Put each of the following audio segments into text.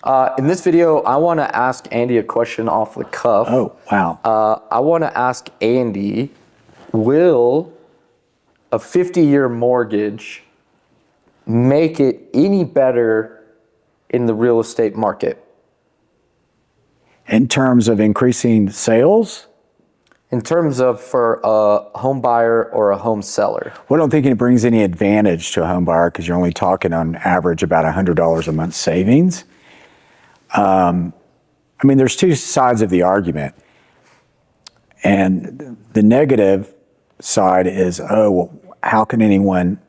In this video, I want to ask Andy a question off the cuff. Oh, wow. I want to ask Andy, will a 50-year mortgage make it any better in the real estate market? In terms of increasing sales? In terms of for a home buyer or a home seller? Well, I don't think it brings any advantage to a home buyer because you're only talking on average about $100 a month savings. I mean, there's two sides of the argument. And the negative side is, well, how can anyone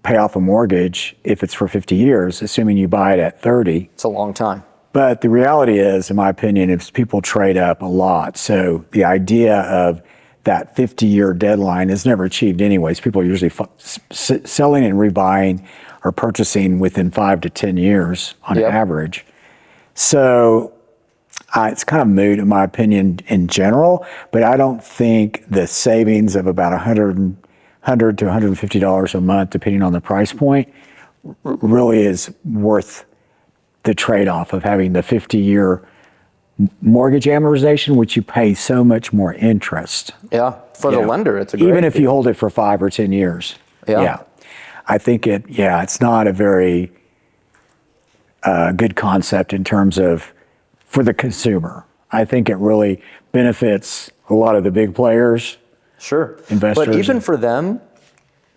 pay off a mortgage if it's for 50 years, assuming you buy it at 30? It's a long time. But the reality is, in my opinion, is people trade up a lot. So the idea of that 50-year deadline is never achieved anyways. People are usually selling and rebuying or purchasing within 5 to 10 years on average. So it's kind of moot, in my opinion, in general. But I don't think the savings of about $100 to $150 a month, depending on the price point, really is worth the trade-off of having the 50-year mortgage amortization, which you pay so much more interest. Yeah, for the lender, it's a great even if deal. you hold it for 5 or 10 years. Yeah. I think it's not a very good concept in terms of for the consumer. I think it really benefits a lot of the big players. Sure. Investors. But even for them,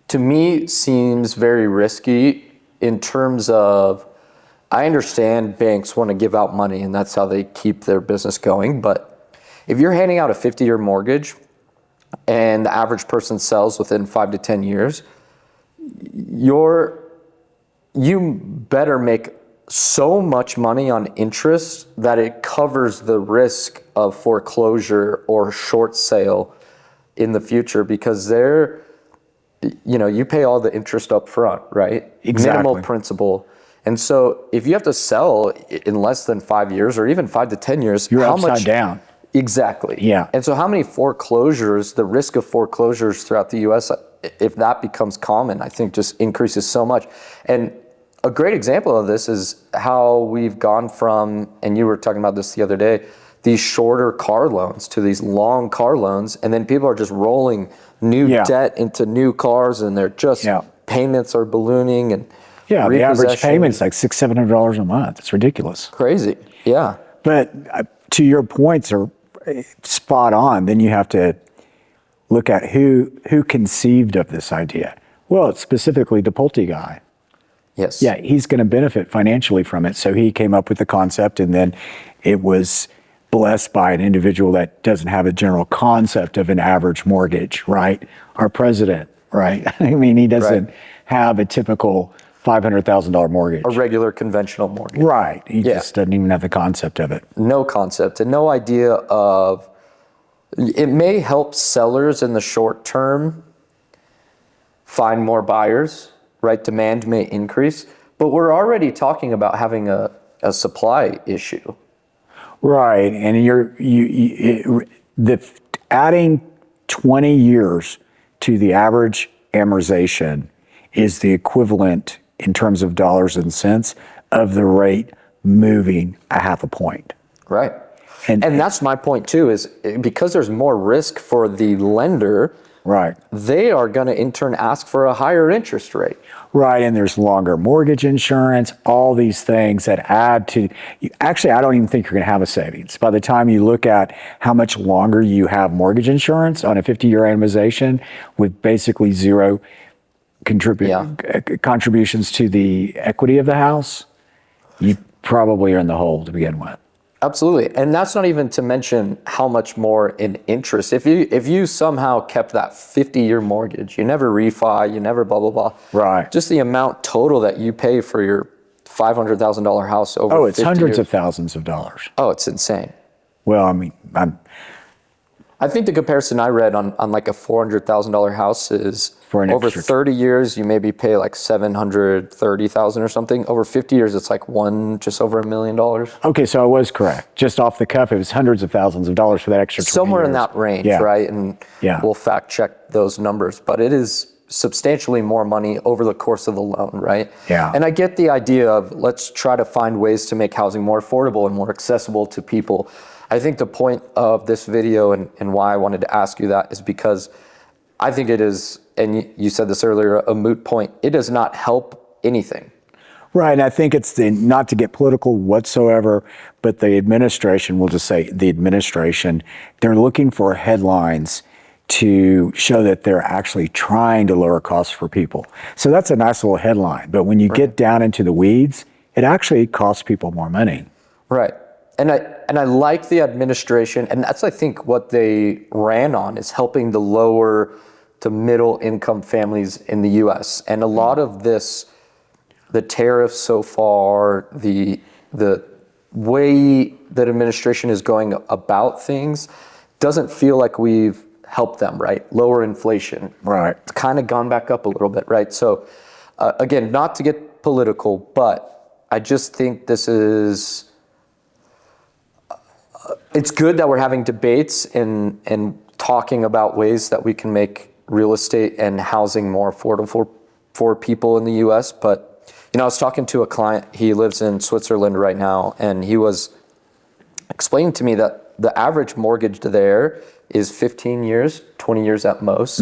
to me, seems very risky in terms of, I understand banks want to give out money and that's how they keep their business going. But if you're handing out a 50-year mortgage and the average person sells within 5 to 10 years, you better make so much money on interest that it covers the risk of foreclosure or short sale in the future, because you pay all the interest up front, right? Exactly. Minimal principal. And so if you have to sell in less than 5 years or even 5 to 10 years, you're upside down. Exactly. Yeah. And so how many foreclosures, the risk of foreclosures throughout the US, if that becomes common, I think just increases so much. And a great example of this is how we've gone from, and you were talking about this the other day, these shorter car loans to these long car loans. And then people are just rolling new debt into new cars, and they're just, payments are ballooning, and the average payment's like $600-700 a month. It's ridiculous. Crazy. Yeah. But to your points are spot on. Then you have to look at who conceived of this idea. Well, it's specifically the Pulte guy. Yes. Yeah, he's going to benefit financially from it. So he came up with the concept, and then it was blessed by an individual that doesn't have a general concept of an average mortgage, right? Our president, right? I mean, he doesn't have a typical $500,000 mortgage. A regular conventional mortgage. Right. He just doesn't even have the concept of it. No concept and no idea of, it may help sellers in the short term find more buyers, right? Demand may increase, but we're already talking about having a supply issue. Right. And adding 20 years to the average amortization is the equivalent in terms of dollars and cents of the rate moving a half a point. Right. And that's my point too, is because there's more risk for the lender, right, they are going to in turn ask for a higher interest rate. Right, and there's longer mortgage insurance, all these things that add to, actually, I don't even think you're going to have a savings. By the time you look at how much longer you have mortgage insurance on a 50-year amortization with basically zero contributions to the equity of the house, you probably are in the hole to begin with. Absolutely. And that's not even to mention how much more in interest. If you somehow kept that 50-year mortgage, you never refi, you never blah, blah, blah. Right. Just the amount total that you pay for your $500,000 house over 50 years. Oh, it's hundreds of thousands of dollars. Oh, it's insane. Well, I mean, I think the comparison I read on like a $400,000 house is for over 30 years, you maybe pay like $730,000 or something. Over 50 years, it's like just over $1 million. Okay, so I was correct. Just off the cuff, it was hundreds of thousands of dollars for that extra 20 Somewhere years. in that range, right? And we'll fact check those numbers, but it is substantially more money over the course of the loan, right? Yeah. And I get the idea of let's try to find ways to make housing more affordable and more accessible to people. I think the point of this video and why I wanted to ask you that is because I think it is, and you said this earlier, a moot point. It does not help anything. Right, and I think it's not to get political whatsoever, but the administration, we'll just say the administration, they're looking for headlines to show that they're actually trying to lower costs for people. So that's a nice little headline, but when you get down into the weeds, it actually costs people more money. Right. And I like the administration, and that's, I think, what they ran on, is helping the lower to middle income families in the U.S. And a lot of this, the tariffs so far, the way that administration is going about things doesn't feel like we've helped them, right? Lower inflation. Right. It's kind of gone back up a little bit, right? So again, not to get political, but I just think this is, it's good that we're having debates and talking about ways that we can make real estate and housing more affordable for people in the U.S. But I was talking to a client, he lives in Switzerland right now, and he was explaining to me that the average mortgage there is 15 years, 20 years at most,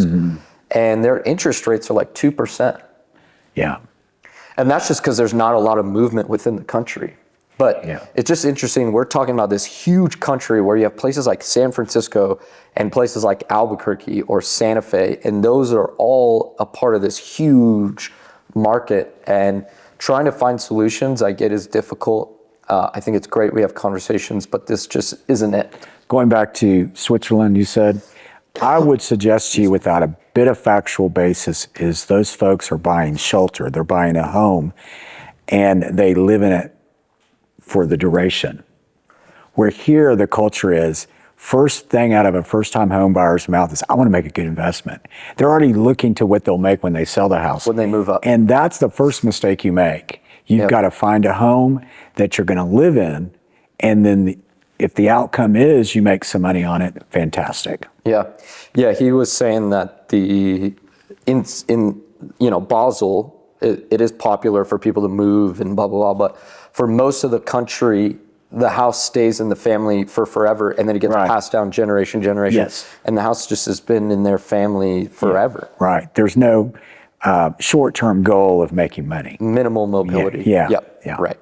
and their interest rates are like 2%. Yeah. And that's just because there's not a lot of movement within the country. But it's just interesting, we're talking about this huge country where you have places like San Francisco and places like Albuquerque or Santa Fe, and those are all a part of this huge market, and trying to find solutions, I get, is difficult. I think it's great we have conversations, but this just isn't it. Going back to Switzerland, you said, I would suggest to you, without a bit of factual basis, is those folks are buying shelter. They're buying a home, and they live in it for the duration. Where here the culture is, first thing out of a first-time home buyer's mouth is, I want to make a good investment. They're already looking to what they'll make when they sell the house. When they move up. And that's the first mistake you make. You've got to find a home that you're going to live in, and then if the outcome is you make some money on it, fantastic. Yeah, he was saying that in Basel, it is popular for people to move and blah, blah, blah, but for most of the country, the house stays in the family for forever, and then it gets passed down generation. Yes. And the house just has been in their family forever. Yeah. Right. There's no short-term goal of making money. Minimal mobility. Yeah. Right.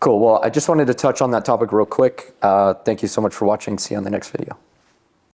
Cool. Well, I just wanted to touch on that topic real quick. Thank you so much for watching. See you on the next video.